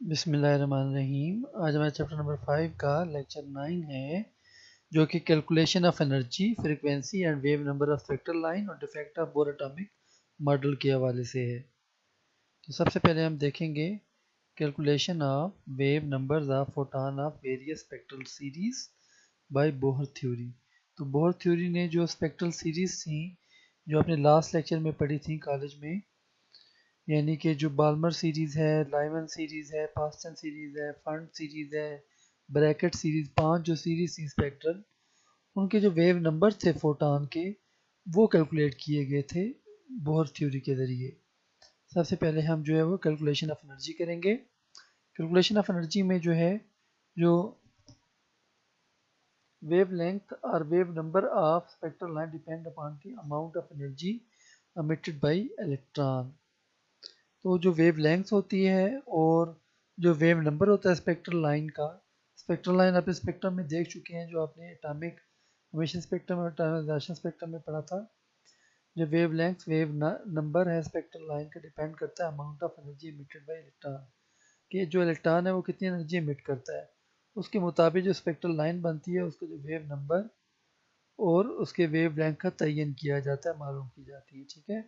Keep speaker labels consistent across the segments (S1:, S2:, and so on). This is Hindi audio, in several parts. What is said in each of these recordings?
S1: बिस्मिल्लाहिर्रहमानिर्रहीम। आज हमारा चैप्टर नंबर 5 का लेक्चर 9 है, जो कि calculation of energy, frequency and wave number of spectral line और defect of Bohr atomic model के हवाले से है। तो सबसे पहले हम देखेंगे calculation of wave numbers of photon of various spectral series by Bohr theory. तो बोहर थ्योरी ने जो स्पेक्ट्रल सीरीज थी, जो आपने लास्ट लेक्चर में पढ़ी थी कॉलेज में, यानी कि जो बाल्मर सीरीज़ है, लाइमन सीरीज़ है, पास्टन सीरीज़ है, फंड सीरीज़ है, ब्रैकेट सीरीज़, 5 जो सीरीज़ थी स्पेक्ट्रल, उनके जो वेव नंबर थे फोटॉन के, वो कैलकुलेट किए गए थे बोहर थ्योरी के ज़रिए। सबसे पहले हम जो है वो कैलकुलेशन ऑफ एनर्जी करेंगे। कैलकुलेशन ऑफ एनर्जी में जो है, जो वेव लेंथ और wave number of spectral line depend upon the amount of energy emitted by electron. तो जो वेव लेंथ होती है और जो वेव नंबर होता है स्पेक्ट्रल लाइन का, स्पेक्ट्रल लाइन आप स्पेक्ट्रम में देख चुके हैं, जो आपने एटॉमिक एमिशन स्पेक्ट्रम और ट्रांजिशन स्पेक्ट्रम में पढ़ा था। जो वेव लेंथ वेव नंबर है स्पेक्ट्रल लाइन का, डिपेंड करता है amount of energy emitted bye electron, कि जो इलेक्ट्रॉन है वो कितनी एनर्जी इमिट करता है, उसके मुताबिक जो स्पेक्ट्रल लाइन बनती है, उसका जो वेव नंबर और उसके वेव लेंथ का तयन किया जाता है, मालूम की जाती है। ठीक है,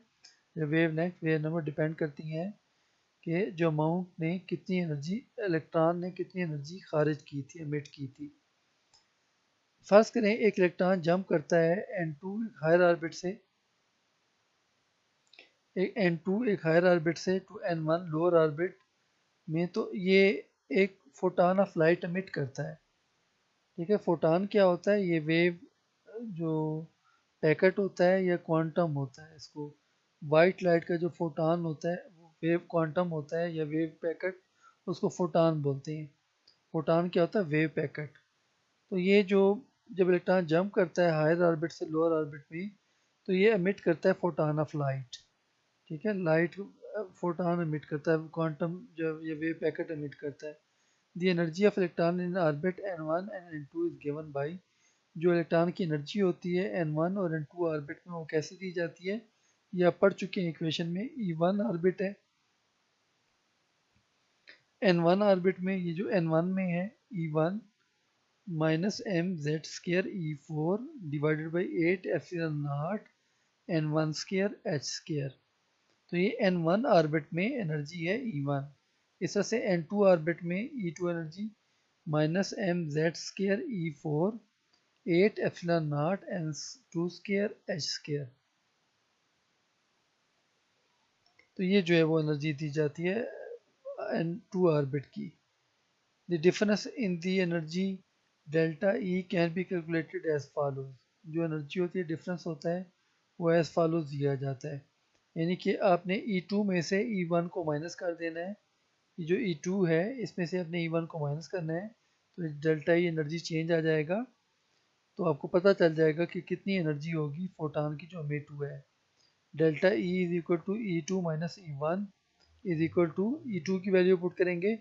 S1: जो wave length wave number depend करती हैं कि जो अमाउंट ने कितनी एनर्जी, इलेक्ट्रॉन ने कितनी एनर्जी खारिज की थी, एमिट की थी। फर्ज करें एक इलेक्ट्रॉन जंप करता है n2 एक हायर ऑर्बिट से, एक हायर ऑर्बिट से टू n1 लोअर ऑर्बिट में, तो ये एक फोटॉन ऑफ लाइट एमिट करता है। ठीक है, फोटॉन क्या होता है? ये वेव जो पैकेट होता है या क्वांटम होता है, इसको वाइट लाइट का जो फोटॉन होता है वो वेव क्वांटम होता है या वेव पैकेट, उसको फोटॉन बोलते हैं। फोटॉन क्या होता है? Wave packet. तो ये जो जब इलेक्ट्रॉन जंप करता है हायर ऑर्बिट से लोअर ऑर्बिट में, तो ये एमिट करता है फोटॉन ऑफ लाइट। ठीक है, लाइट फोटॉन एमिट करता है, क्वांटम जो ये वेव पैकेट एमिट करता है। The energy of electron in orbit n1 and n2 is given by, जो इलेक्ट्रॉन की एनर्जी होती है n1 और n2 ऑर्बिट में, वो कैसे दी जाती है? ये आप पढ़ चुके हैं इक्वेशन में। E1 ऑर्बिट है, n1 ऑर्बिट में, ये जो n1 में है E1 minus M Z square E4 divided by 8 epsilon naught n1 square h square. तो ये n1 ऑर्बिट में एनर्जी है E1। इस तरह से n2 ऑर्बिट में E2 energy minus M Z square E4 8 epsilon naught n2 square h square. तो ये जो है वो एनर्जी दी जाती है n2 ऑर्बिट की। The difference in the energy delta E can be calculated as follows. जो एनर्जी होती है, डिफरेंस होता है, वो एज फॉलोज दिया जाता है। यानी कि आपने E2 में से E1 को माइनस कर देना है। ये जो E2 है, इसमें से आपने E1 को माइनस करना है, तो डेल्टा E एनर्जी चेंज आ जाएगा। तो आपको पता चल जाएगा कि कितनी एनर्जी होगी फोटॉन की जो एमिट हुआ है। Delta E is equal to E2 minus E1 is equal to E2 की वैल्यू पुट करेंगे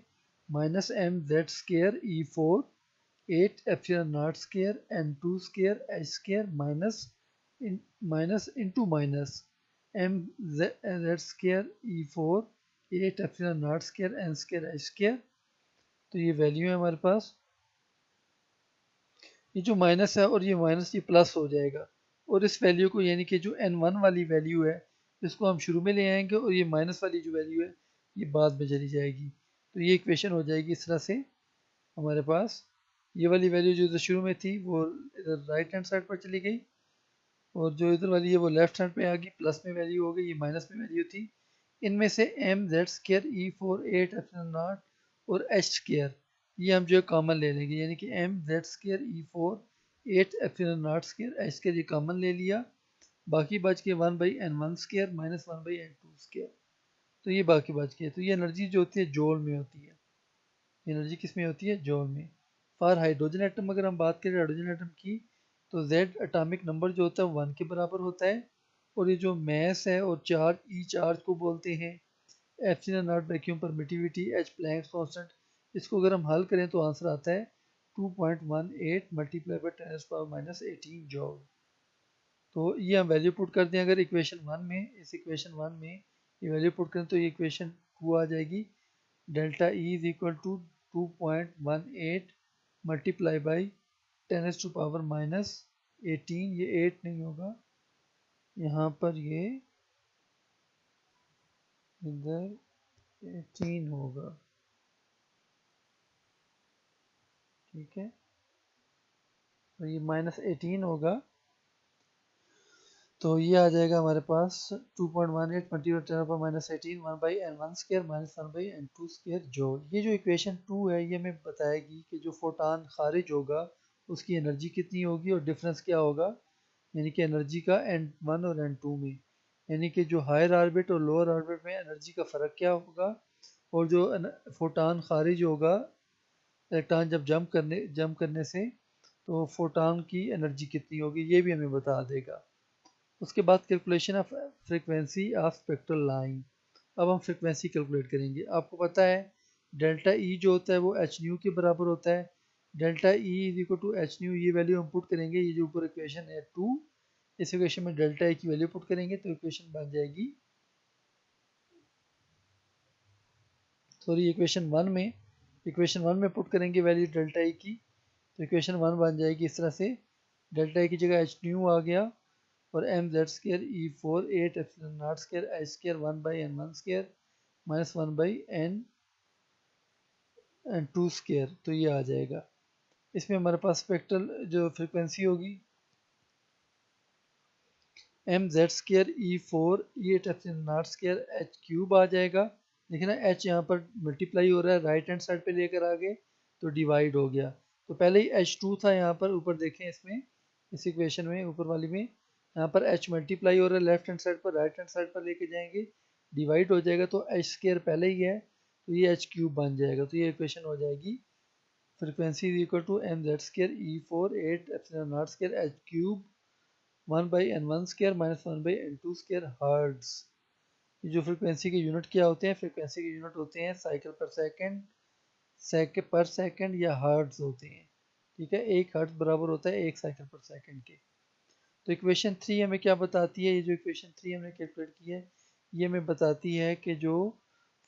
S1: minus M Z square E4 8 epsilon naught square n2 square h square minus into minus M Z square E4 8 epsilon naught square n square h square. तो ये वैल्यू है हमारे पास। ये जो माइनस है और ये माइनस, ये प्लस हो जाएगा, और इस वैल्यू को, यानी कि जो n1 वाली वैल्यू है, इसको हम शुरू में ले आएंगे और ये माइनस वाली जो वैल्यू है ये बाद में चली जाएगी। तो ये इक्वेशन हो जाएगी इस तरह से। हमारे पास ये वाली वैल्यू जो इधर शुरू में थी वो इधर राइट हैंड साइड पर चली गई, और जो इधर वाली है वो लेफ्ट हैंड पे आ गई, प्लस में वैल्यू हो गई, ये माइनस में वैल्यू थी। इनमें से M Z square E4 8 epsilon naught और h स्केयर, ये हम जो है कॉमन ले लेंगे, यानी कि M Z square E4 8 epsilon naught square h square, ये कॉमन ले लिया। बाकी बच के 1 by n1 square minus 1 by n2 square. तो ये बाकी बच गया। तो ये एनर्जी जो होती है जूल में होती है। एनर्जी किस में होती है? जूल में। फॉर हाइड्रोजन एटम अगर हम बात करें हाइड्रोजन एटम की, तो Z एटॉमिक नंबर जो होता है 1 के बराबर होता है, और ये जो मैस है और चार्ज, ई चार्ज को बोलते हैं, epsilon not vacuum permittivity, H Planck's constant, इसको अगर हम हल करें तो आंसर आता है 2.18 मल्टीप्लाई बाई 10⁻⁻18 जूल। तो ये हम वैल्यू पुट कर दें अगर इक्वेशन 1 में, इस इक्वेशन 1 में ये वैल्यू पुट करें तो ये इक्वेशन 2 आ जाएगी। Delta E is equal to 2.18 multiply by 10⁻⁻18, ये 8 नहीं होगा, यहाँ पर ये इधर 18 होगा, ठीक है। तो ये -18 होगा, तो ये आ जाएगा हमारे पास 2.18 मल्टीप्लाई 10⁻⁻18 1/n1² माइनस 1/n2² जो ये जो इक्वेशन 2 है ये हमें बताएगी कि जो फोटान खारिज होगा उसकी एनर्जी कितनी होगी और डिफरेंस क्या होगा, यानी कि एनर्जी का n1 और n2 में, यानी कि जो हायर ऑर्बिट और लोअर ऑर्बिट में एनर्जी का फ़र्क क्या होगा, और जो फोटान खारिज होगा इलेक्ट्रॉन जब जंप करने से, तो फोटान की एनर्जी कितनी होगी ये भी हमें बता देगा। उसके बाद calculation of frequency of spectral line. अब हम फ्रीक्वेंसी कैलकुलेट करेंगे। आपको पता है डेल्टा ई जो होता है वो एच न्यू के बराबर होता है। Delta E is equal to H nu, ये वैल्यू हम पुट करेंगे, ये जो ऊपर इक्वेशन है 2, इस इक्वेशन में डेल्टा ई की वैल्यू पुट करेंगे तो इक्वेशन बन जाएगी, सॉरी इक्वेशन वन में पुट करेंगे वैल्यू डेल्टा ई की, तो इक्वेशन वन बन जाएगी इस तरह से, डेल्टा ई की जगह एच न्यू आ गया और M Z square E 4 8 epsilon naught square H square 1/n1 square minus 1/n2 square, तो ये आ जाएगा। इसमें हमारे पास स्पेक्ट्रल जो फ्रीक्वेंसी होगी M Z square E 4 8 epsilon naught square H cube आ जाएगा। देखिए ना एच यहाँ पर मल्टीप्लाई हो रहा है, राइट हैंड साइड पे लेकर आ गए तो डिवाइड हो गया, तो पहले ही H2 था यहाँ पर, ऊपर देखें इसमें इस इक्वेशन में ऊपर वाली में यहाँ पर H मल्टीप्लाई हो रहा है लेफ्ट हैंड साइड पर, राइट हैंड साइड पर लेके जाएंगे डिवाइड हो जाएगा, तो एच स्केयर पहले ही है तो ये एच क्यूब बन जाएगा, तो ये इक्वेशन हो जाएगी frequency is equal to M Z square E 4 8 epsilon naught square H cube 1/n1 square minus 1/n2 square hertz. ये जो फ्रीक्वेंसी के यूनिट क्या होते हैं, फ्रीक्वेंसी के यूनिट होते हैं साइकिल पर सेकंड पर सेकंड या हर्ट्ज होते हैं, ठीक है। एक हर्ट्ज बराबर होता है एक साइकिल पर सेकंड के। तो इक्वेशन 3 हमें क्या बताती है, ये जो इक्वेशन 3 हमने कैलकुलेट की है ये हमें बताती है कि जो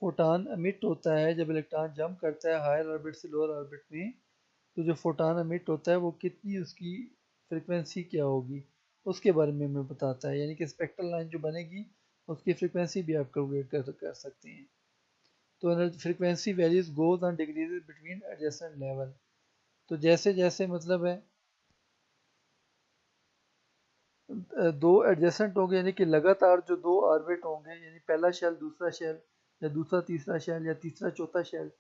S1: फोटान अमिट होता है जब इलेक्ट्रॉन जंप करता है हायर ऑर्बिट से लोअर ऑर्बिट में, तो जो फोटान अमिट होता है वो कितनी उसकी फ्रिक्वेंसी क्या होगी उसके बारे में हमें बताता है, यानी कि स्पेक्ट्रल लाइन जो बनेगी उसकी फ्रिक्वेंसी भी आप कैलकुलेट कर सकते हैं। तो frequency values goes on decrease between adjacent level, तो जैसे जैसे मतलब है दो एडजेसेंट होंगे यानी कि लगातार जो दो ऑर्बिट होंगे, यानी पहला शेल दूसरा शेल या दूसरा तीसरा शेल या तीसरा चौथा शेल,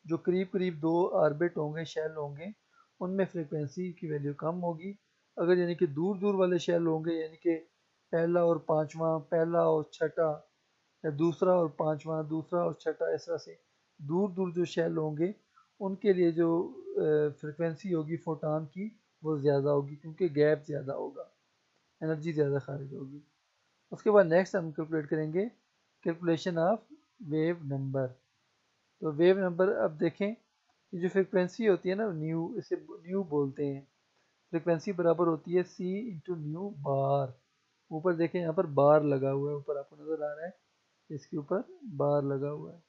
S1: जो करीब करीब दो ऑर्बिट होंगे शेल होंगे उनमें फ्रिक्वेंसी की वैल्यू कम होगी। अगर यानी कि दूर दूर वाले शेल होंगे यानी कि पहला और पांचवा, पहला और छठा, या दूसरा और पांचवा, दूसरा और छठा, इस तरह से दूर दूर जो शेल होंगे उनके लिए जो फ्रिक्वेंसी होगी फोटान की वो ज़्यादा होगी क्योंकि गैप ज़्यादा होगा, एनर्जी ज़्यादा खारिज होगी। उसके बाद नेक्स्ट हम कैलकुलेट करेंगे कैलकुलेशन ऑफ वेव नंबर। तो वेव नंबर अब देखें, ये जो फ्रिक्वेंसी होती है ना न्यू, इसे न्यू बोलते हैं, फ्रिक्वेंसी बराबर होती है सी इंटू न्यू बार। ऊपर देखें यहाँ पर बार लगा हुआ है, ऊपर आपको नज़र आ रहा है इसके ऊपर बार लगा हुआ है,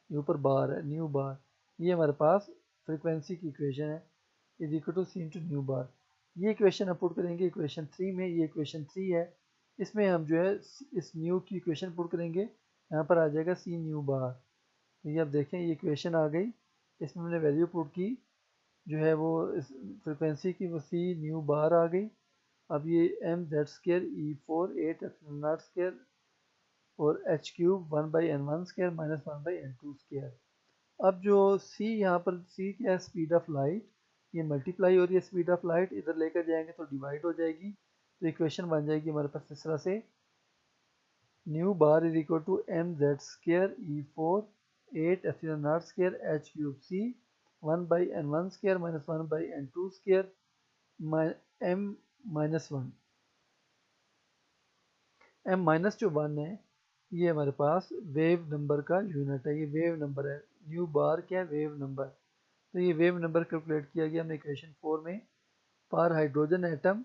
S1: ये ऊपर बार है न्यू बार, ये हमारे पास फ्रिक्वेंसी की इक्वेशन है is equal to C into nu bar. ये इक्वेशन हम पुट करेंगे इक्वेशन 3 में, ये इक्वेशन 3 है, इसमें हम जो है इस न्यू की इक्वेशन पुट करेंगे, यहाँ पर आ जाएगा सी न्यू बार। तो ये अब देखें ये इक्वेशन आ गई, इसमें हमने वैल्यू पुट की जो है वो इस फ्रिक्वेंसी की वो सी न्यू बार आ गई। अब ये M Z square E 4 8 epsilon naught square और H cube 1/n1 square minus 1/n2 square. अब जो c यहाँ पर c क्या है, स्पीड ऑफ लाइट, ये मल्टीप्लाई हो रही है स्पीड ऑफ लाइट, इधर लेकर जाएंगे तो डिवाइड हो जाएगी, तो इक्वेशन बन जाएगी हमारे पास इस तरह से nu bar is equal to M Z square E 4 8 epsilon naught square H cube C 1/n1 square minus 1/n2 square M minus one, M minus जो वन है ये हमारे पास वेव नंबर का यूनिट है, ये वेव नंबर है, न्यू बार क्या है वेव नंबर। तो ये वेव नंबर कैलकुलेट किया गया हमने इक्वेशन 4 में, पर hydrogen atom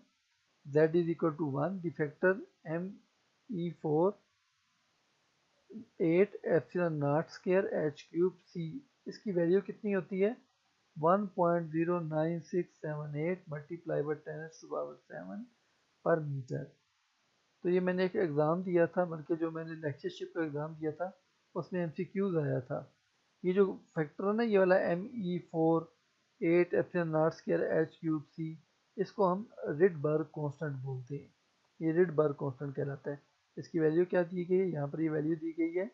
S1: z is equal to 1, the factor M E 4 8 epsilon naught square H cube C, इसकी वैल्यू कितनी होती है 1.09678 मल्टीप्लाई बाई 10⁻⁷ पर मीटर। तो ये मैंने एक एग्ज़ाम दिया था, बल्कि जो मैंने लेक्चरशिप का एग्ज़ाम दिया था उसमें MCQs आया था। ये जो फैक्टर है ना, ये वाला ME4 8 epsilon naught square H cube C, इसको हम रिडबर्ग कांस्टेंट बोलते हैं। ये रिडबर्ग कांस्टेंट कहलाता है। इसकी वैल्यू क्या दी गई है, यहाँ पर ये वैल्यू दी गई है।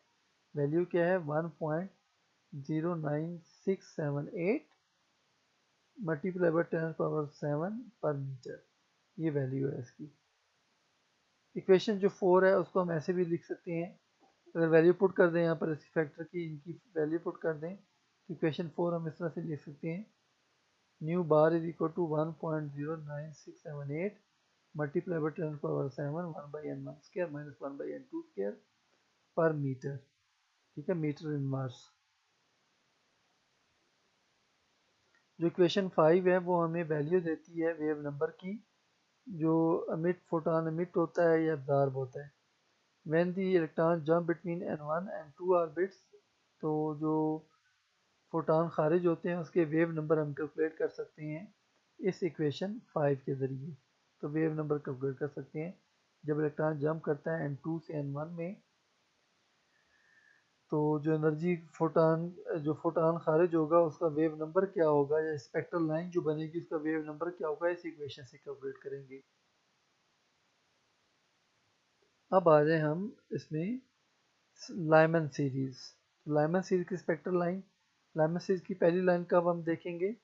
S1: वैल्यू क्या है 1.09678 मल्टीप्लाई बाई 10⁻⁷ पर मीटर, ये वैल्यू है इसकी। इक्वेशन जो 4 है उसको हम ऐसे भी लिख सकते हैं, अगर वैल्यू पुट कर दें यहाँ पर इस फैक्टर की, इनकी वैल्यू पुट कर दें तो इक्वेशन 4 हम इस तरह से लिख सकते हैं, nu bar is equal to 1.09678 multiply by 10⁻⁷ 1/n1 square minus 1/n2 square per metre. ठीक है, मीटर इन मास। जो इक्वेशन 5 है वो हमें वैल्यू देती है वेव नंबर की, जो फोटोन अमिट होता है या एब्जॉर्ब होता है। When the electron jump between n1 and 2 orbits, तो जो फोटोन खारिज होते हैं उसके वेव नंबर हम कैलकुलेट कर सकते हैं इस इक्वेशन 5 के ज़रिए। तो वेव नंबर कैलकुलेट कर सकते हैं जब इलेक्ट्रॉन जंप करता है n2 से n1 में, तो जो एनर्जी जो फोटोन खारिज होगा उसका वेव नंबर क्या होगा, या स्पेक्ट्रल लाइन जो बनेगी उसका वेव नंबर क्या होगा, इस इक्वेशन से कैलकुलेट करेंगे। अब आ जाए हम इसमें लाइमन सीरीज। लाइमन सीरीज की स्पेक्ट्रल लाइन, लाइमन सीरीज की पहली लाइन कब हम देखेंगे,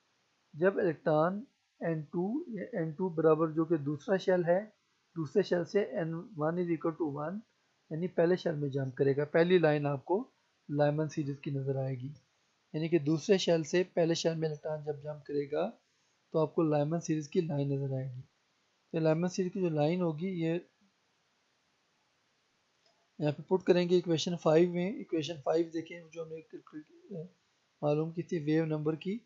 S1: जब इलेक्ट्रॉन n2 या n2 बराबर जो कि दूसरा शेल है, दूसरे शेल से n1 इज इक्वल टू 1 यानी पहले शेल में जंप करेगा। पहली लाइन आपको लाइमन सीरीज की नज़र आएगी, यानी कि दूसरे शेल से पहले शेल में इलेक्ट्रॉन जब जंप करेगा तो आपको लाइमन सीरीज की लाइन नज़र आएगी। तो लाइमन सीरीज की जो लाइन होगी ये यहाँ पे पुट करेंगे इक्वेशन 5 में। इक्वेशन 5 देखें जो हमने मालूम की थी वेव नंबर की,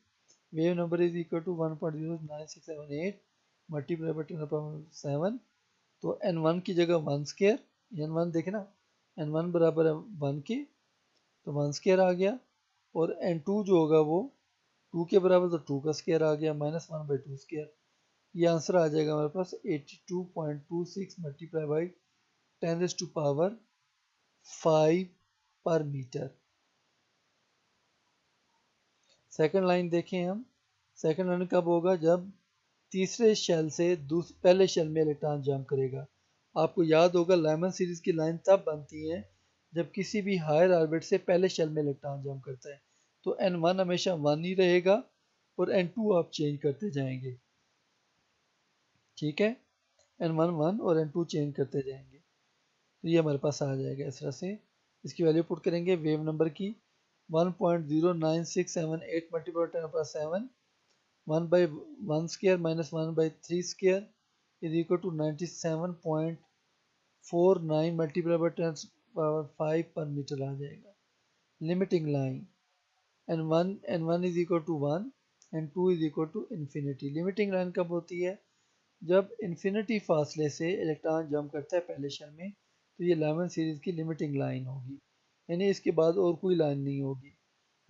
S1: wave number is equal to 1.09678 multiply by 10⁻⁷। तो n1 की जगह 1 स्क्वायर, n1 देखे ना, n1 बराबर है 1 के, तो 1 स्क्वायर आ गया, और n2 जो होगा वो 2 के बराबर, तो 2 का स्क्वायर आ गया, -1/2 स्क्वायर। ये आंसर आ जाएगा हमारे पास 82.26 मल्टीप्लाई बाई 10⁻⁵ पर मीटर। सेकंड लाइन देखें हम, सेकंड लाइन कब होगा, जब तीसरे शेल से पहले शेल में इलेक्ट्रॉन जंप करेगा। आपको याद होगा लाइमन सीरीज की लाइन तब बनती है जब किसी भी हायर ऑर्बिट से पहले शेल में इलेक्ट्रॉन जंप करता है, तो n1 हमेशा 1 ही रहेगा और n2 आप चेंज करते जाएंगे। ठीक है, n1 1 और n2 चेंज करते जाएंगे, तो ये हमारे पास आ जाएगा इस तरह से। इसकी वैल्यू पुट करेंगे वेव नंबर की 1.09678 multiply 10⁻⁷ 1/1 square minus 1/3 square is equal to 97.49 multiply by 10⁵ per metre आ जाएगा। Limiting line n1 is equal to 1 n2 is equal to infinity. Limiting line कब होती है, जब इन्फिनिटी फासले से इलेक्ट्रॉन जंप करता है पहले शेल में, तो ये लाइमन सीरीज की लिमिटिंग लाइन होगी, यानी इसके बाद और कोई लाइन नहीं होगी,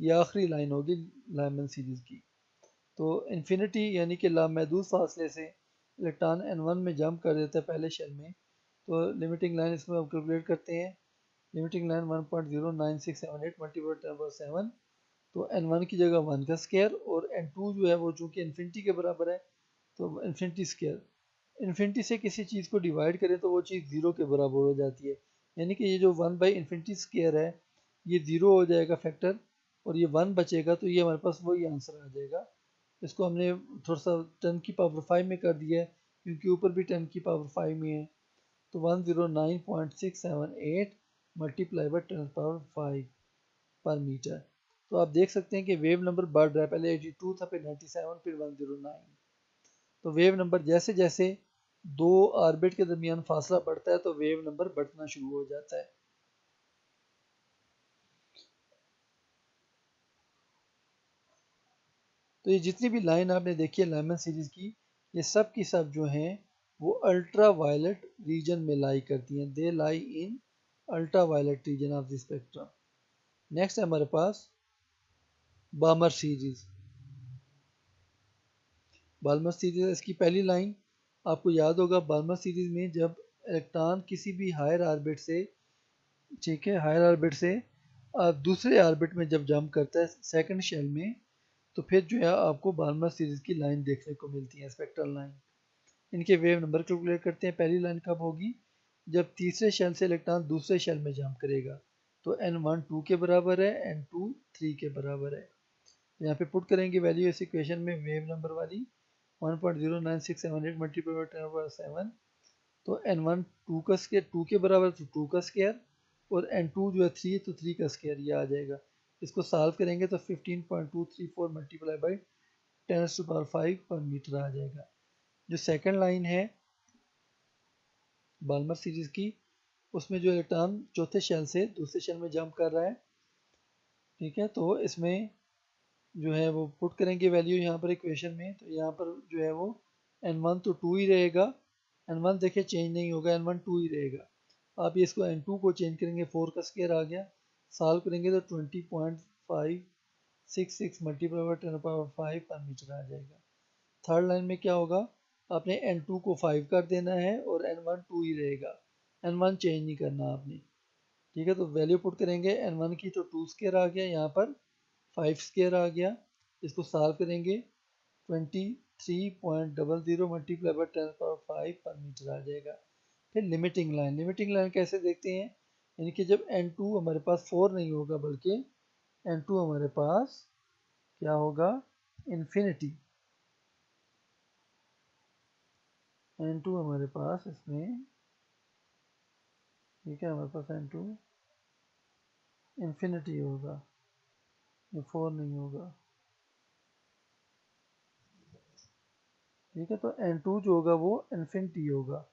S1: ये आखिरी लाइन होगी लाइमन सीरीज की। तो इन्फिनिटी यानी कि लामहदूद फासले से इलेक्ट्रॉन n1 में जंप कर देता है पहले शेल में, तो लिमिटिंग लाइन इसमें हम कैलकुलेट करते हैं। लिमिटिंग लाइन 1.09678 मल्टीप्लाई 10⁻⁷, तो n1 की जगह 1 का स्क्वायर, और n2 जो है वो चूँकि इन्फिनिटी के बराबर है तो इन्फिनिटी स्क्वायर। इन्फिनिटी से किसी चीज़ को डिवाइड करें तो वो चीज़ ज़ीरो के बराबर हो जाती है, यानी कि ये जो 1/इन्फिनिटी स्क्वायर है ये ज़ीरो हो जाएगा फैक्टर, और ये 1 बचेगा, तो ये हमारे पास वही आंसर आ जाएगा। इसको हमने थोड़ा सा 10⁵ में कर दिया है क्योंकि ऊपर भी 10⁵ में है, तो 109.678 मल्टीप्लाई बाई 10⁵ पर मीटर। तो आप देख सकते हैं कि वेव नंबर बढ़ रहा है, पहले 82 था, फिर 97, फिर 109। तो वेव नंबर जैसे जैसे दो ऑर्बिट के दरमियान फासला बढ़ता है तो वेव नंबर बढ़ना शुरू हो जाता है। तो ये जितनी भी लाइन आपने देखी है लाइमन सीरीज की, ये सब की सब जो हैं वो अल्ट्रा वायलेट रीजन में लाई करती हैं, they lie in ultraviolet region of the spectrum. Next है हमारे पास बाल्मर सीरीज। बाल्मर सीरीज इसकी पहली लाइन आपको याद होगा, बाल्मर सीरीज में जब इलेक्ट्रॉन किसी भी हायर ऑर्बिट से, ठीक है, हायर ऑर्बिट से दूसरे ऑर्बिट में जब जंप करता है सेकंड शेल में, तो फिर जो है आपको बाल्मर सीरीज की लाइन देखने को मिलती है, स्पेक्ट्रल लाइन। इनके वेव नंबर कैलकुलेट करते हैं। पहली लाइन कब होगी? जब तीसरे शेल से इलेक्ट्रॉन दूसरे शेल में जंप करेगा, तो n1 2 के बराबर है, n2 3 के बराबर है। यहाँ पे पुट करेंगे वैल्यू इस इक्वेशन में वेव नंबर वाली 1.09678 मल्टीप्लाई बाय 10⁻7, तो n1 2 का स्क्वायर 2 के बराबर, तो 2 का स्क्वायर, और n2 जो है 3, तो 3 का स्क्वायर ये आ जाएगा। इसको सॉल्व करेंगे तो 15.234 मल्टीप्लाई बाई 10⁻5 पर मीटर आ जाएगा। जो सेकंड लाइन है बाल्मर सीरीज की, उसमें जो इलेक्ट्रॉन चौथे शेल से दूसरे शेल में जंप कर रहा है, ठीक है, तो इसमें जो है वो पुट करेंगे वैल्यू यहाँ पर इक्वेशन में, तो यहाँ पर जो है वो n1 तो 2 ही रहेगा, n1 देखिए चेंज नहीं होगा, n1 2 ही रहेगा। आप ये इसको n2 को चेंज करेंगे, 4 का स्क्वायर आ गया, सॉल्व करेंगे तो 20.566 मल्टीप्लाई बाय 10⁻5 पर मीटर आ जाएगा। थर्ड लाइन में क्या होगा, आपने n2 को 5 कर देना है और n1 2 ही रहेगा, n1 चेंज नहीं करना आपने, ठीक है। तो वैल्यू पुट करेंगे n1 की, तो 2 स्क्वायर आ गया, यहाँ पर 5 स्क्वायर आ गया। इसको सॉल्व करेंगे 23.00 मल्टीप्लाई बाय 10⁻5 पर मीटर आ जाएगा। फिर लिमिटिंग लाइन, लिमिटिंग लाइन कैसे देखते हैं, यानी कि जब n2 हमारे पास 4 नहीं होगा, बल्कि n2 हमारे पास क्या होगा, इन्फिनिटी। n2 हमारे पास इसमें, ठीक है, हमारे पास n2 इन्फिनिटी होगा, ये 4 नहीं होगा, ठीक है। तो n2 जो होगा वो इन्फिनिटी होगा,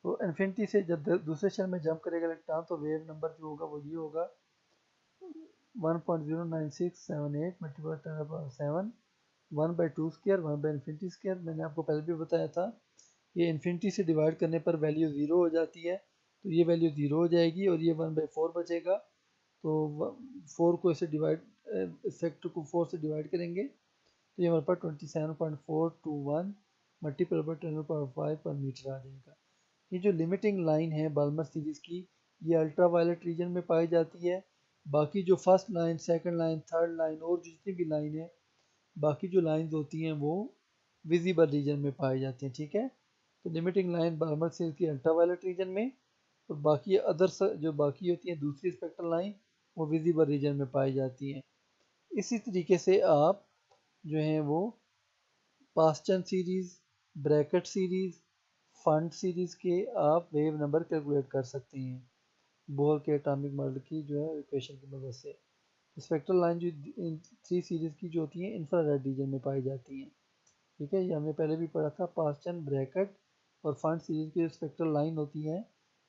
S1: तो इन्फिनिटी से जब दूसरे शेल में जंप करेगा इलेक्ट्रॉन, तो वेव नंबर जो होगा वो ये होगा 1.09678 मल्टीप्लाई 10⁻7, 1/2 स्क्वायर, 1/इन्फिनिटी स्क्वायर। मैंने आपको पहले भी बताया था, ये इन्फिनिटी से डिवाइड करने पर वैल्यू 0 हो जाती है, तो ये वैल्यू 0 हो जाएगी और ये 1/4 बचेगा। तो 4 को इसे डिवाइड, इस फैक्टर को 4 से डिवाइड करेंगे, तो ये हमारे पास 27.421 मल्टीप्लाई बाय 10⁻5 पर मीटर आ जाएगा। ये जो लिमिटिंग लाइन है बाल्मर सीरीज की, ये अल्ट्रा वायलेट रीजन में पाई जाती है। बाकी जो first line, second line, third line और जितनी भी लाइन है, बाकी जो लाइंस होती हैं वो विजिबल रीजन में पाई जाती हैं, ठीक है। तो लिमिटिंग लाइन बाल्मर सीरीज की अल्ट्रा वायलेट रीजन में, और बाकी अदर जो बाकी होती हैं दूसरी स्पेक्ट्रल लाइन, वो विजिबल रीजन में पाई जाती हैं। इसी तरीके से आप जो हैं वो Paschen series, Brackett series, fund series के आप वेव नंबर कैलकुलेट कर सकते हैं बोर के एटॉमिक मॉडल की जो है इक्वेशन की मदद से। स्पेक्ट्रल लाइन जो इन 3 सीरीज की जो होती हैं इंफ्रारेड रीजन में पाई जाती हैं, ठीक है। ये हमने पहले भी पढ़ा था, पास्टन, ब्रैकेट और फंड सीरीज की स्पेक्ट्रल लाइन होती हैं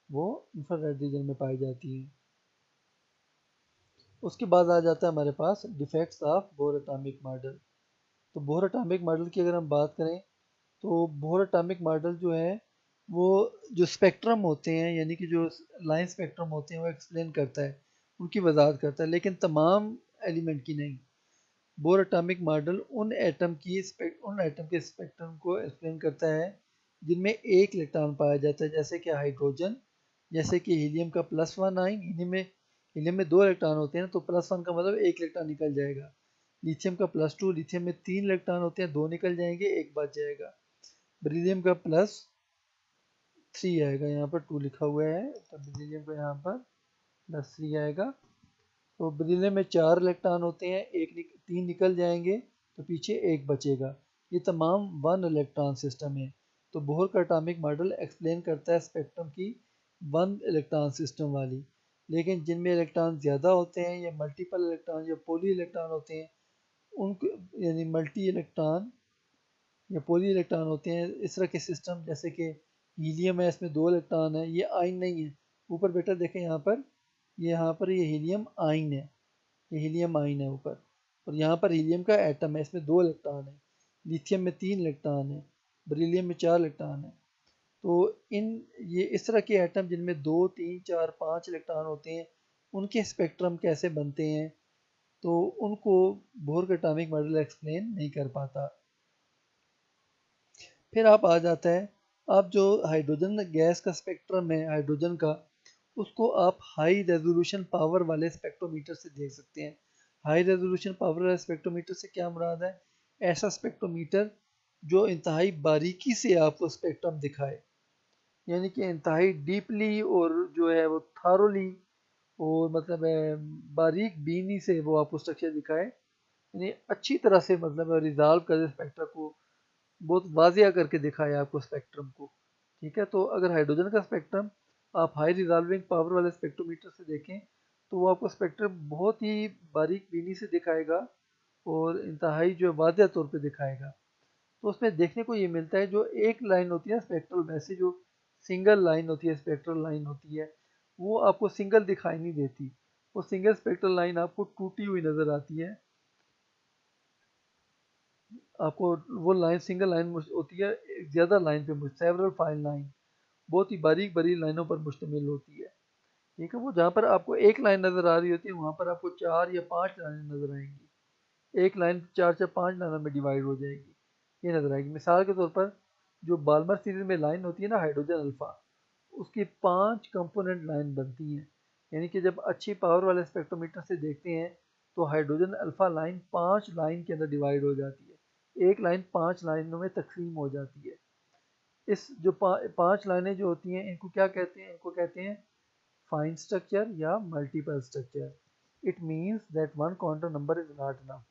S1: वो इंफ्रारेड रीजन में पाई जाती हैं। उसके बाद आ जाता है हमारे पास defects of Bohr atomic model. तो बोर एटॉमिक मॉडल की अगर हम बात करें, तो बोर एटॉमिक मॉडल जो है वो जो स्पेक्ट्रम होते हैं, यानी कि जो लाइन स्पेक्ट्रम होते हैं, वो एक्सप्लेन करता है, उनकी वजाहत करता है, लेकिन तमाम एलिमेंट की नहीं। बोर एटॉमिक मॉडल उन एटम के स्पेक्ट्रम को एक्सप्लेन करता है जिनमें एक इलेक्ट्रॉन पाया जाता है, जैसे कि हाइड्रोजन, जैसे कि हीलियम का +1 आयन, हीलियम में 2 इलेक्ट्रॉन होते हैं, तो +1 का मतलब 1 इलेक्ट्रॉन निकल जाएगा। लिथियम का +2, लिथियम में 3 इलेक्ट्रॉन होते हैं, 2 निकल जाएंगे, 1 बच जाएगा। बेरिलियम का +3 आएगा, यहाँ पर 2 लिखा हुआ है, तो बेरिलियम का यहाँ पर +3 आएगा। तो बेरिलियम में 4 इलेक्ट्रॉन होते हैं, 3 निकल जाएंगे, तो पीछे 1 बचेगा। ये तमाम 1 इलेक्ट्रॉन सिस्टम है। तो बोहर का एटॉमिक मॉडल एक्सप्लेन करता है स्पेक्ट्रम की 1 इलेक्ट्रॉन सिस्टम वाली, लेकिन जिनमें इलेक्ट्रॉन ज़्यादा होते हैं या मल्टीपल इलेक्ट्रॉन या पॉली इलेक्ट्रॉन होते हैं, उनको यानी मल्टी इलेक्ट्रॉन या पॉली इलेक्ट्रॉन होते हैं, इस तरह के सिस्टम, जैसे कि हीलियम है, इसमें 2 इलेक्ट्रॉन है, ये आयन नहीं है। ऊपर बेटा देखें यहाँ पर ये हीलियम आयन है, ये हीलियम आयन है ऊपर, और यहाँ पर हीलियम का एटम है, इसमें 2 इलेक्ट्रॉन है। लिथियम में 3 इलेक्ट्रॉन है, बेरिलियम में 4 इलेक्ट्रॉन है। तो इन ये इस तरह के एटम जिनमें 2 3 4 5 इलेक्ट्रॉन होते हैं, उनके स्पेक्ट्रम कैसे बनते हैं, तो उनको बोर का एटॉमिक मॉडल एक्सप्लेन नहीं कर पाता। फिर आप आ जाता है, आप जो हाइड्रोजन गैस का स्पेक्ट्रम है हाइड्रोजन का, उसको आप हाई रेजोल्यूशन पावर वाले स्पेक्ट्रोमीटर से देख सकते हैं। हाई रेजोल्यूशन पावर वाले स्पेक्ट्रोमीटर से क्या मुराद है? ऐसा स्पेक्ट्रोमीटर जो इंतहाई बारीकी से आपको स्पेक्ट्रम दिखाए, यानी कि इंतहाई डीपली और जो है वो थारोली और मतलब बारीक बीनी से वो आपको स्ट्रक्चर दिखाए, यानी अच्छी तरह से मतलब रिजॉल्व करे स्पेक्ट्रम को, बहुत वाजिया करके दिखाया आपको स्पेक्ट्रम को। ठीक है, तो अगर हाइड्रोजन का स्पेक्ट्रम आप हाई रिजॉल्विंग पावर वाले स्पेक्ट्रोमीटर से देखें, तो वो आपको स्पेक्ट्रम बहुत ही बारीक बीनी से दिखाएगा और इंतहाई जो वाजिया तौर पे दिखाएगा। तो उसमें देखने को ये मिलता है, जो एक लाइन होती है स्पेक्ट्रल, वैसे जो सिंगल लाइन होती है स्पेक्ट्रल लाइन होती है, वो आपको सिंगल दिखाई नहीं देती। वो सिंगल स्पेक्ट्रल लाइन आपको टूटी हुई नजर आती है। आपको वो लाइन सिंगल लाइन होती है, एक ज्यादा लाइन पे सेवरल फाइन लाइन, बहुत ही बारीक बारीक लाइनों पर मुश्तमिल होती है। ठीक है, वो जहाँ पर आपको एक लाइन नजर आ रही होती है, वहाँ पर आपको 4 या 5 लाइनें नजर आएंगी। एक लाइन 4 से 5 लाइनों में डिवाइड हो जाएगी, ये नजर आएगी। मिसाल के तौर पर जो बाल्मर सीरीज में लाइन होती है ना हाइड्रोजन अल्फा, उसकी 5 कंपोनेंट लाइन बनती हैं। यानी कि जब अच्छी पावर वाले स्पेक्ट्रोमीटर से देखते हैं, तो हाइड्रोजन अल्फा लाइन 5 लाइन के अंदर डिवाइड हो जाती है, एक लाइन 5 लाइनों में तकसीम हो जाती है। इस जो 5 लाइनें जो होती हैं, इनको क्या कहते हैं? इनको कहते हैं फाइन स्ट्रक्चर या multiple structure. It means that one quantum number is not enough.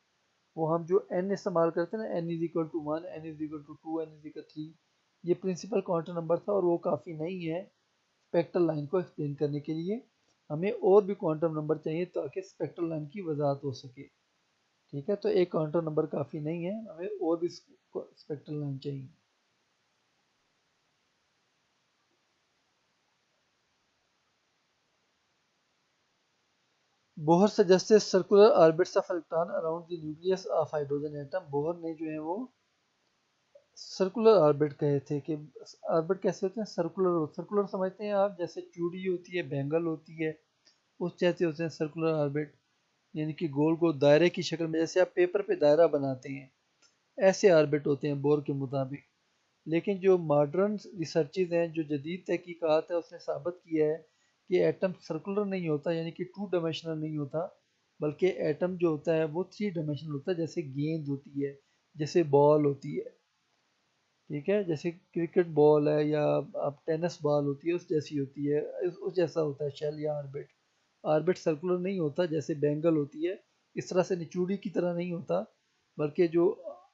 S1: वो हम जो n इस्तेमाल करते हैं ना, n is equal to 1, n is equal to 2, n is equal 3, ये प्रिंसिपल क्वांटम नंबर था और वो काफ़ी नहीं है स्पेक्ट्रल लाइन को एक्सप्लेन करने के लिए। हमें और भी क्वांटम नंबर चाहिए ताकि स्पेक्ट्रल लाइन की वजाहत हो सके। ठीक है, तो एक क्वांटम नंबर काफ़ी नहीं है, हमें और भी स्पेक्ट्रल लाइन चाहिए। Bohr suggested circular orbits of electron around the nucleus of hydrogen atom. Bohr ने जो है वो सर्कुलर ऑर्बिट कहे थे कि ऑर्बिट कैसे होते हैं, सर्कुलर। सर्कुलर समझते हैं आप, जैसे चूड़ी होती है, बैंगल होती है, उस जैसे होते हैं सर्कुलर ऑर्बिट। यानी कि गोल गोल दायरे की शक्ल में, जैसे आप पेपर पे दायरा बनाते हैं, ऐसे ऑर्बिट होते हैं बोर के मुताबिक। लेकिन जो मॉडर्न रिसर्चेज हैं, जो जदीद तहकीकात है, उसने साबित किया है कि एटम सर्कुलर नहीं होता, यानी कि 2 डायमेंशनल नहीं होता, बल्कि एटम जो होता है वो 3 डायमेंशनल होता है। जैसे गेंद होती है, जैसे बॉल होती है, ठीक है, जैसे क्रिकेट बॉल है या आप टेनिस बॉल होती है, उस जैसी होती है, उस जैसा होता है शेल या ऑर्बिट। ऑर्बिट सर्कुलर नहीं होता जैसे बैंगल होती है, इस तरह से निचूड़ी की तरह नहीं होता, बल्कि जो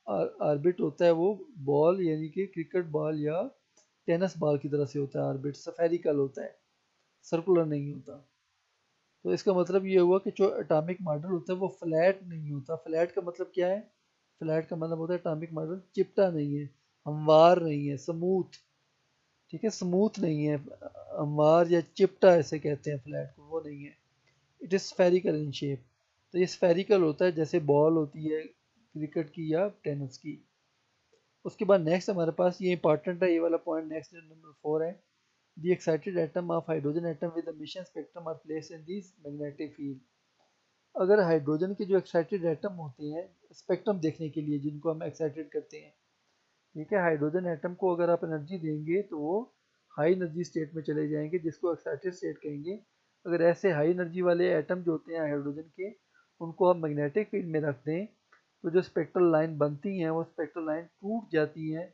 S1: ऑर्बिट होता है वो बॉल यानी कि क्रिकेट बॉल या टेनिस बॉल की तरह से होता है। ऑर्बिट स्फेरिकल होता है, सर्कुलर नहीं होता। तो इसका मतलब ये हुआ कि जो एटॉमिक मॉडल होता है वो फ्लैट नहीं होता। फ्लैट का मतलब क्या है? फ्लैट का मतलब होता है एटॉमिक मॉडल चिपटा नहीं है, हमवार नहीं है, स्मूथ। ठीक है, स्मूथ नहीं है, हमवार या चिपटा ऐसे कहते हैं फ्लैट को, वो नहीं है। It is spherical in shape. तो ये स्फेरिकल होता है जैसे बॉल होती है क्रिकेट की या टेनिस की। उसके बाद नेक्स्ट हमारे पास ये इंपॉर्टेंट है, ये वाला पॉइंट नेक्स्ट नंबर 4 है। The excited atom of hydrogen atom with emission spectrum are placed in this magnetic field. अगर हाइड्रोजन के जो एक्साइटेड एटम होते हैं स्पेक्ट्रम देखने के लिए, जिनको हम एक्साइटेड करते हैं, ठीक है, हाइड्रोजन एटम को अगर आप एनर्जी देंगे तो वो हाई एनर्जी स्टेट में चले जाएंगे, जिसको एक्साइटेड स्टेट कहेंगे। अगर ऐसे हाई एनर्जी वाले एटम जो होते हैं हाइड्रोजन के, उनको हम मैग्नेटिक फील्ड में रख दें, तो जो स्पेक्ट्रल लाइन बनती हैं वो स्पेक्ट्रल लाइन टूट जाती हैं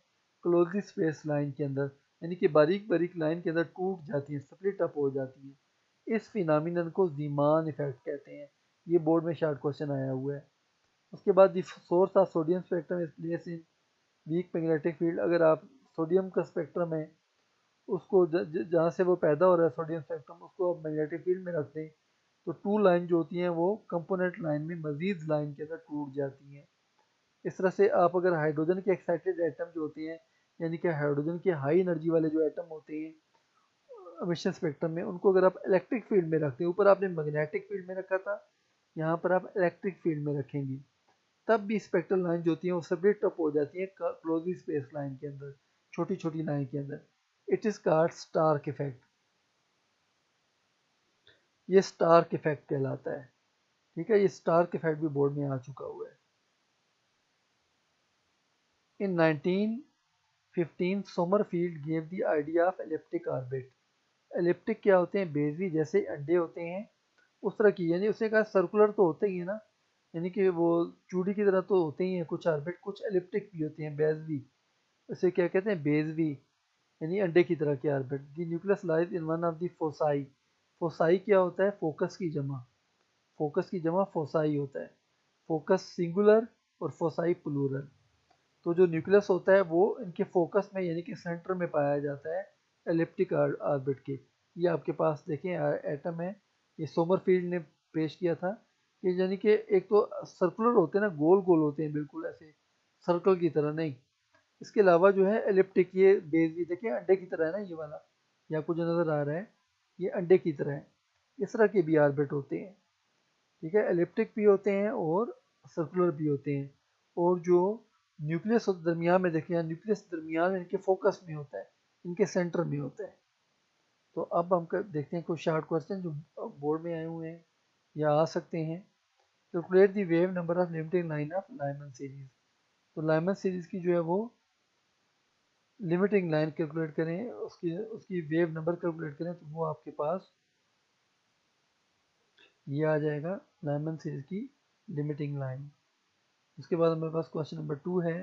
S1: क्लोजली स्पेस लाइन के अंदर, यानी कि बारीक बारीक लाइन के अंदर टूट जाती हैं, स्प्लिट अप हो जाती हैं। इस फिनोमिनन को जीमान इफेक्ट कहते हैं। ये बोर्ड में शॉर्ट क्वेश्चन आया हुआ है। उसके बाद the source of sodium spectrum is place in weak magnetic field. अगर आप सोडियम का स्पेक्ट्रम है, उसको जहाँ से वो पैदा हो रहा है सोडियम स्पेक्ट्रम, उसको आप मैग्नेटिक फील्ड में रख दें, तो 2 लाइन जो होती हैं वो कंपोनेंट लाइन में मजीद लाइन के अंदर टूट जाती हैं। इस तरह से आप अगर हाइड्रोजन के एक्साइटेड एटम जो होते हैं, यानी कि हाइड्रोजन के हाई एनर्जी वाले जो एटम होते हैं एमिशन स्पेक्ट्रम में, उनको अगर आप इलेक्ट्रिक फील्ड में रखते हैं, ऊपर आपने मैग्नेटिक फील्ड में रखा था, यहाँ पर आप इलेक्ट्रिक फील्ड में रखेंगे, तब भी स्पेक्ट्रल लाइन जो होती है वो स्प्लिट अप हो जाती है क्लोजली स्पेस लाइन के अंदर, छोटी छोटी लाइन के अंदर। It is called Stark effect. ये स्टार्क इफेक्ट कहलाता है। ठीक है, ये स्टार्क इफेक्ट भी बोर्ड में आ चुका हुआ है। इन 1915 Sommerfeld gave the idea of elliptic orbit. Elliptic क्या होते हैं? बेजवी जैसे अंडे होते हैं उस तरह की, यानी उसने कहा सर्कुलर तो होते ही है ना, यानी कि वो चूड़ी की तरह तो होते ही हैं कुछ ऑर्बिट, कुछ एलिप्टिक भी होते हैं बेजवी। उसे क्या कहते हैं? बेजवी, यानी अंडे की तरह के orbit. The nucleus lies in one of the foci. Foci क्या होता है? फोकस की जमा। फोकस की जमा फोसाई होता है। फोकस सिंगुलर और फोसाई प्लूरल। तो जो न्यूक्लियस होता है वो इनके फोकस में यानी कि सेंटर में पाया जाता है एलिप्टिक ऑर्बिट के। ये आपके पास देखें एटम है, ये सोमरफील्ड ने पेश किया था कि यानी कि एक तो सर्कुलर होते हैं ना, गोल गोल होते हैं बिल्कुल ऐसे सर्कल की तरह नहीं, इसके अलावा जो है एलिप्टिक, ये बेस भी देखें अंडे की तरह है ना, ये वाला ये आपको जो नज़र आ रहा है ये अंडे की तरह है। इस तरह के भी ऑर्बिट होते हैं। ठीक है, एलिप्टिक भी होते हैं और सर्कुलर भी होते हैं। और जो न्यूक्लियस दरमियान में देखें, न्यूक्लियस दरमियान में इनके फोकस में होता है, इनके सेंटर में होता है। तो अब हम देखते हैं कुछ शॉर्ट क्वेश्चन जो बोर्ड में आए हुए हैं या आ सकते हैं। Calculate the wave number of limiting line of Lyman series. तो लाइमन सीरीज की जो है वो लिमिटिंग लाइन कैलकुलेट करें, उसकी उसकी वेव नंबर कैलकुलेट करें, तो वो आपके पास ये आ जाएगा लाइमन सीरीज की लिमिटिंग लाइन। उसके बाद हमारे पास क्वेश्चन नंबर 2 है,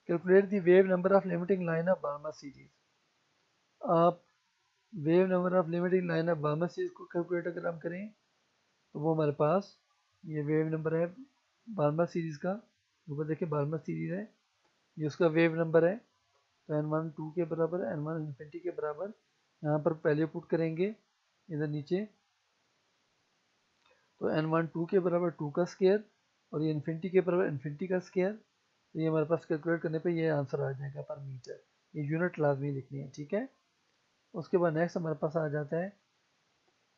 S1: calculate the wave number of limiting line of Balmer series. आप wave number of limiting line of Balmer series को कैलकुलेट अगर हम करें तो वो हमारे पास ये वेव नंबर है बार्मा सीरीज का, ऊपर देखिए बार्मा सीरीज है, ये उसका वेव नंबर है। तो n1 2 के बराबर, n1 इन्फिनिटी के बराबर, यहाँ पर वैल्यू पुट करेंगे इधर नीचे, तो n1 2 के बराबर 2 का स्केयर और ये इन्फिनिटी के बराबर इन्फिनिटी का स्केयर। तो ये हमारे पास कैलकुलेट करने पे ये आंसर आ जाएगा पर मीटर। ये यूनिट लाजमी लिखनी है। ठीक है, उसके बाद नेक्स्ट हमारे पास आ जाता है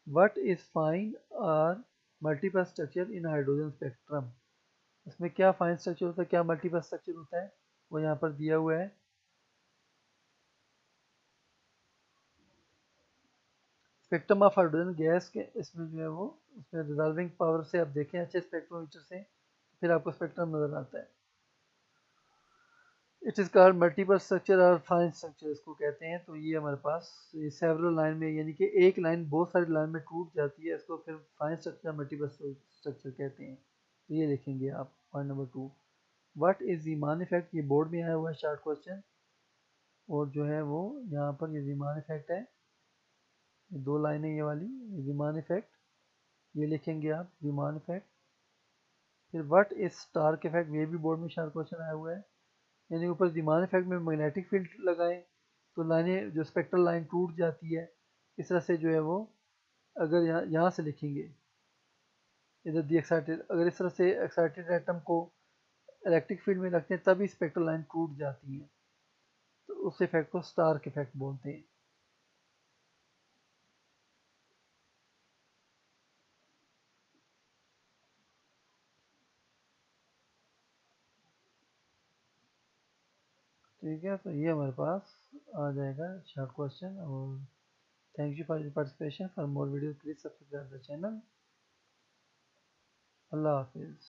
S1: व्हाट इज फाइन और multiple structure in hydrogen spectrum. इसमें क्या फाइन स्ट्रक्चर होता है, क्या मल्टीपल स्ट्रक्चर होता है, वो यहाँ पर दिया हुआ है। स्पेक्ट्रम ऑफ हाइड्रोजन गैस के इसमें जो है वो उसमें रिजॉल्विंग पावर से आप देखें अच्छे स्पेक्ट्रोमीटर से, फिर आपको स्पेक्ट्रम नजर आता है। It is called multiple structure और फाइन स्ट्रक्चर इसको कहते हैं। तो ये हमारे पास ये सेवरल लाइन में, यानी कि एक लाइन बहुत सारी लाइन में टूट जाती है, इसको फिर फाइन स्ट्रक्चर मल्टीपल स्ट्रक्चर कहते हैं। तो ये लिखेंगे आप point number 2। What is Riemann effect, ये बोर्ड में आया हुआ है शॉर्ट क्वेश्चन, और जो है वो यहाँ पर ये रीमान इफेक्ट है, ये दो लाइनें ये वाली रीमान इफेक्ट, ये लिखेंगे आप रीमान इफेक्ट। फिर व्हाट इज स्टार्क इफेक्ट, ये भी बोर्ड में शॉर्ट क्वेश्चन आया हुआ है, यानी ऊपर रीमान इफेक्ट में मैग्नेटिक फील्ड लगाएं तो लाइनें जो स्पेक्ट्रल लाइन टूट जाती है, इस तरह से जो है वो अगर यहाँ से लिखेंगे इधर दी एक्साइटेड, अगर इस तरह से एक्साइटेड एटम को इलेक्ट्रिक फील्ड में रखते हैं तभी स्पेक्ट्रल लाइन टूट जाती है, तो उस इफेक्ट को स्टार्क इफेक्ट बोलते हैं। ठीक है, तो ये हमारे पास आ जाएगा शॉर्ट क्वेश्चन। और thank you for your participation. For more video please subscribe the channel. अल्लाह हाफिज़।